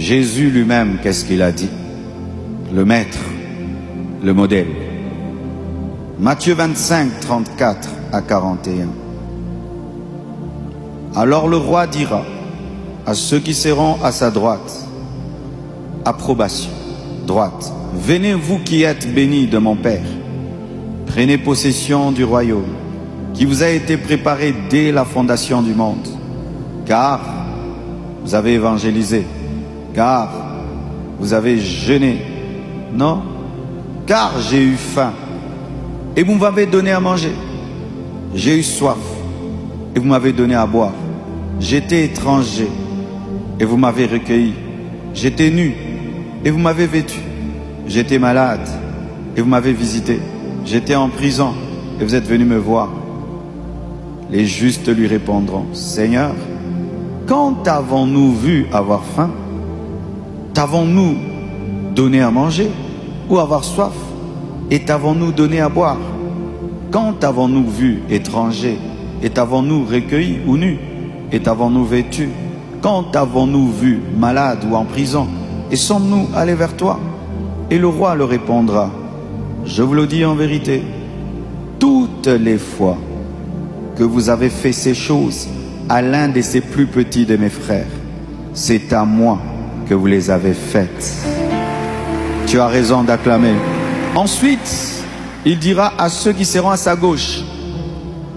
Jésus lui-même, qu'est-ce qu'il a dit? Le maître, le modèle. Matthieu 25, 34 à 41. Alors le roi dira à ceux qui seront à sa droite, approbation, droite, venez vous qui êtes bénis de mon Père, prenez possession du royaume qui vous a été préparé dès la fondation du monde, car vous avez évangélisé, car vous avez jeûné, non, car j'ai eu faim et vous m'avez donné à manger, j'ai eu soif et vous m'avez donné à boire, j'étais étranger et vous m'avez recueilli, j'étais nu et vous m'avez vêtu, j'étais malade et vous m'avez visité, j'étais en prison et vous êtes venu me voir. Les justes lui répondront, Seigneur, quand avons-nous vu avoir faim? T'avons-nous donné à manger ou avoir soif? Et t'avons-nous donné à boire? Quand t'avons-nous vu étranger et t'avons-nous recueilli ou nu? Et t'avons-nous vêtu? Quand t'avons-nous vu malade ou en prison? Et sommes-nous allés vers toi? Et le roi leur répondra, je vous le dis en vérité, toutes les fois que vous avez fait ces choses à l'un de ces plus petits de mes frères, c'est à moi que vous les avez faites. Tu as raison d'acclamer. Ensuite, il dira à ceux qui seront à sa gauche,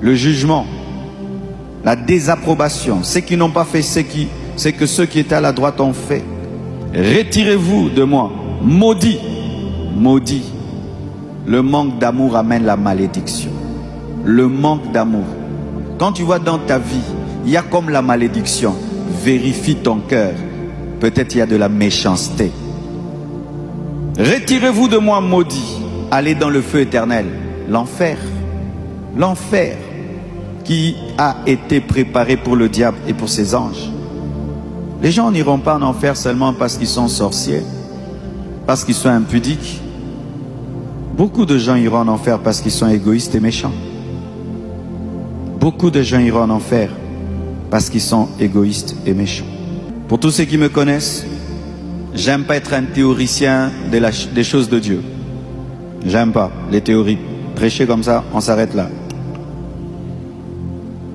le jugement, la désapprobation, ceux qui n'ont pas fait ce que ceux qui étaient à la droite ont fait. Retirez-vous de moi, maudit, maudit. Le manque d'amour amène la malédiction. Le manque d'amour. Quand tu vois dans ta vie, il y a comme la malédiction, vérifie ton cœur. Peut-être il y a de la méchanceté. Retirez-vous de moi, maudit. Allez dans le feu éternel. L'enfer. L'enfer qui a été préparé pour le diable et pour ses anges. Les gens n'iront pas en enfer seulement parce qu'ils sont sorciers, parce qu'ils sont impudiques. Beaucoup de gens iront en enfer parce qu'ils sont égoïstes et méchants. Beaucoup de gens iront en enfer parce qu'ils sont égoïstes et méchants. Pour tous ceux qui me connaissent, j'aime pas être un théoricien des choses de Dieu. J'aime pas les théories. Prêcher comme ça, on s'arrête là.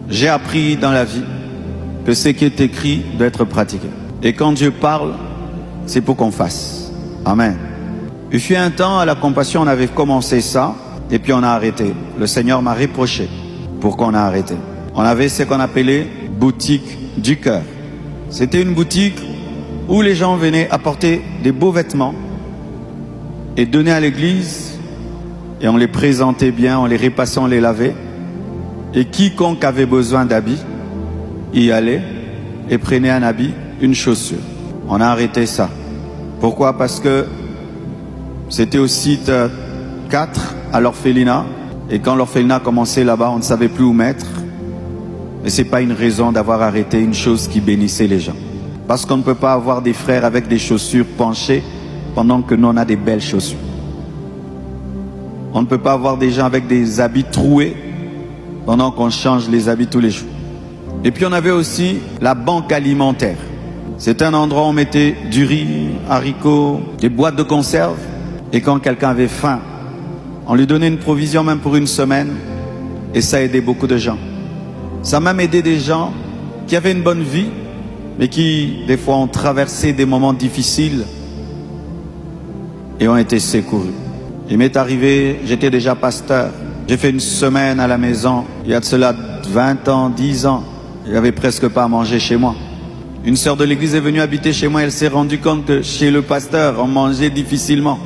J'ai appris dans la vie que ce qui est écrit doit être pratiqué. Et quand Dieu parle, c'est pour qu'on fasse. Amen. Il fut un temps, à la compassion, on avait commencé ça, et puis on a arrêté. Le Seigneur m'a reproché pourquoi on a arrêté. On avait ce qu'on appelait boutique du cœur. C'était une boutique où les gens venaient apporter des beaux vêtements et donner à l'église, et on les présentait bien, on les repassait, on les lavait. Et quiconque avait besoin d'habits, y allait et prenait un habit, une chaussure. On a arrêté ça. Pourquoi? Parce que c'était au site 4 à l'orphelinat. Et quand l'orphelinat commençait là-bas, on ne savait plus où mettre. Et ce n'est pas une raison d'avoir arrêté une chose qui bénissait les gens. Parce qu'on ne peut pas avoir des frères avec des chaussures penchées pendant que nous on a des belles chaussures. On ne peut pas avoir des gens avec des habits troués pendant qu'on change les habits tous les jours. Et puis on avait aussi la banque alimentaire. C'est un endroit où on mettait du riz, haricots, des boîtes de conserve. Et quand quelqu'un avait faim, on lui donnait une provision même pour une semaine. Et ça aidait beaucoup de gens. Ça a même aidé des gens qui avaient une bonne vie, mais qui des fois ont traversé des moments difficiles et ont été secourus. Il m'est arrivé, j'étais déjà pasteur. J'ai fait une semaine à la maison, il y a de cela 20 ans, 10 ans. Il n'y avait presque pas à manger chez moi. Une sœur de l'église est venue habiter chez moi, elle s'est rendue compte que chez le pasteur, on mangeait difficilement.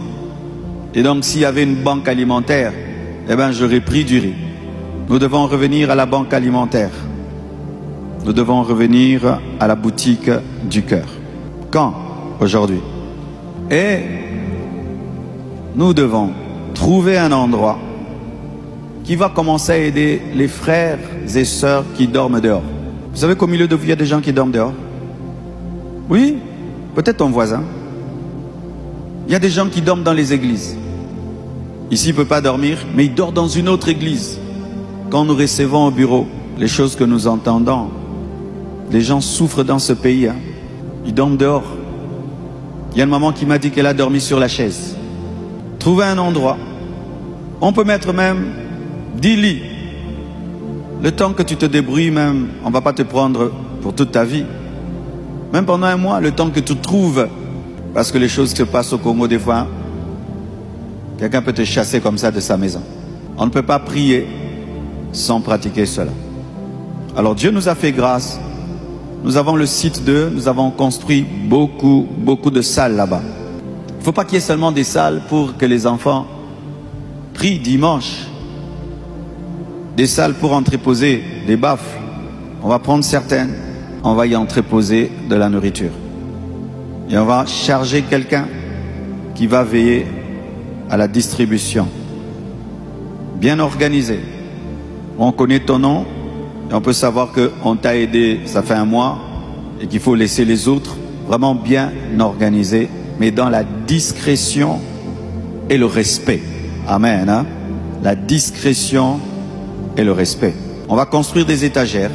Et donc s'il y avait une banque alimentaire, eh ben j'aurais pris du riz. Nous devons revenir à la banque alimentaire. Nous devons revenir à la boutique du cœur. Quand? Aujourd'hui. Et nous devons trouver un endroit qui va commencer à aider les frères et sœurs qui dorment dehors. Vous savez qu'au milieu de vous, il y a des gens qui dorment dehors? Oui, peut-être ton voisin. Il y a des gens qui dorment dans les églises. Ici, il ne peut pas dormir, mais il dort dans une autre église. Quand nous recevons au bureau les choses que nous entendons, les gens souffrent dans ce pays. Ils dorment dehors. Il y a une maman qui m'a dit qu'elle a dormi sur la chaise. Trouvez un endroit. On peut mettre même 10 lits. Le temps que tu te débrouilles même, on ne va pas te prendre pour toute ta vie. Même pendant un mois, le temps que tu trouves. Parce que les choses se passent au Congo des fois. Quelqu'un peut te chasser comme ça de sa maison. On ne peut pas prier sans pratiquer cela. Alors Dieu nous a fait grâce. Nous avons le site 2, nous avons construit beaucoup de salles là-bas. Il ne faut pas qu'il y ait seulement des salles pour que les enfants prient dimanche. Des salles pour entreposer des baffles. On va prendre certaines, on va y entreposer de la nourriture. Et on va charger quelqu'un qui va veiller à la distribution. Bien organisé. On connaît ton nom. Et on peut savoir qu'on t'a aidé, ça fait un mois, et qu'il faut laisser les autres vraiment bien organisés, mais dans la discrétion et le respect. Amen. Hein? La discrétion et le respect. On va construire des étagères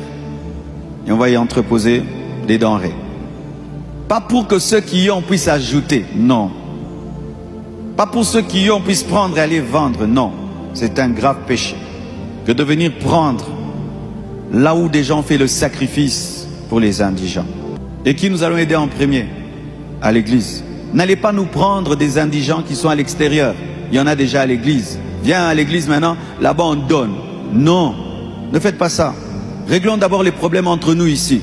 et on va y entreposer des denrées. Pas pour que ceux qui y ont puissent ajouter, non. Pas pour ceux qui y ont puissent prendre et aller vendre, non. C'est un grave péché que de venir prendre là où des gens ont fait le sacrifice pour les indigents. Et qui nous allons aider en premier? À l'église. N'allez pas nous prendre des indigents qui sont à l'extérieur. Il y en a déjà à l'église. Viens à l'église maintenant, là-bas on donne. Non, ne faites pas ça. Réglons d'abord les problèmes entre nous ici.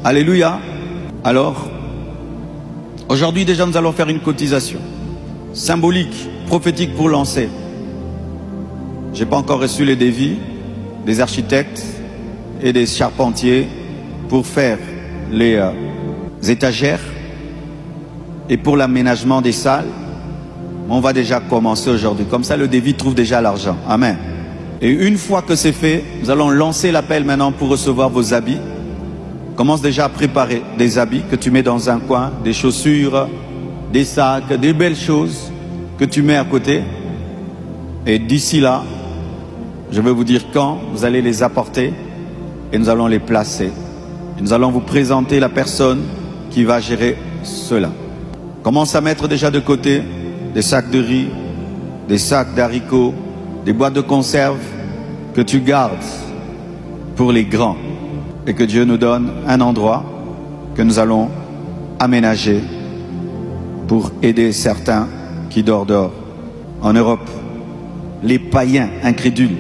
Alléluia. Alors, aujourd'hui déjà nous allons faire une cotisation symbolique, prophétique pour lancer. Je n'ai pas encore reçu les devis des architectes et des charpentiers pour faire les étagères et pour l'aménagement des salles. On va déjà commencer aujourd'hui. Comme ça, le devis trouve déjà l'argent. Amen. Et une fois que c'est fait, nous allons lancer l'appel maintenant pour recevoir vos habits. Commence déjà à préparer des habits que tu mets dans un coin, des chaussures, des sacs, des belles choses que tu mets à côté. Et d'ici là, je vais vous dire quand vous allez les apporter. Et nous allons les placer. Et nous allons vous présenter la personne qui va gérer cela. Commence à mettre déjà de côté des sacs de riz, des sacs d'haricots, des boîtes de conserve que tu gardes pour les grands. Et que Dieu nous donne un endroit que nous allons aménager pour aider certains qui dorment dehors. En Europe, les païens incrédules.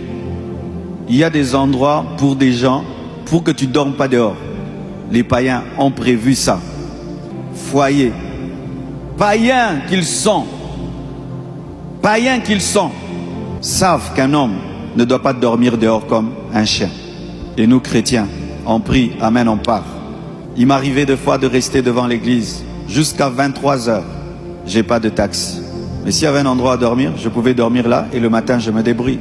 Il y a des endroits pour des gens pour que tu ne dormes pas dehors. Les païens ont prévu ça. Foyer. Païens qu'ils sont, savent qu'un homme ne doit pas dormir dehors comme un chien. Et nous, chrétiens, on prie, amen, on part. Il m'arrivait des fois de rester devant l'église jusqu'à 23 heures. J'ai pas de taxi. Mais s'il y avait un endroit à dormir, je pouvais dormir là et le matin, je me débrouille.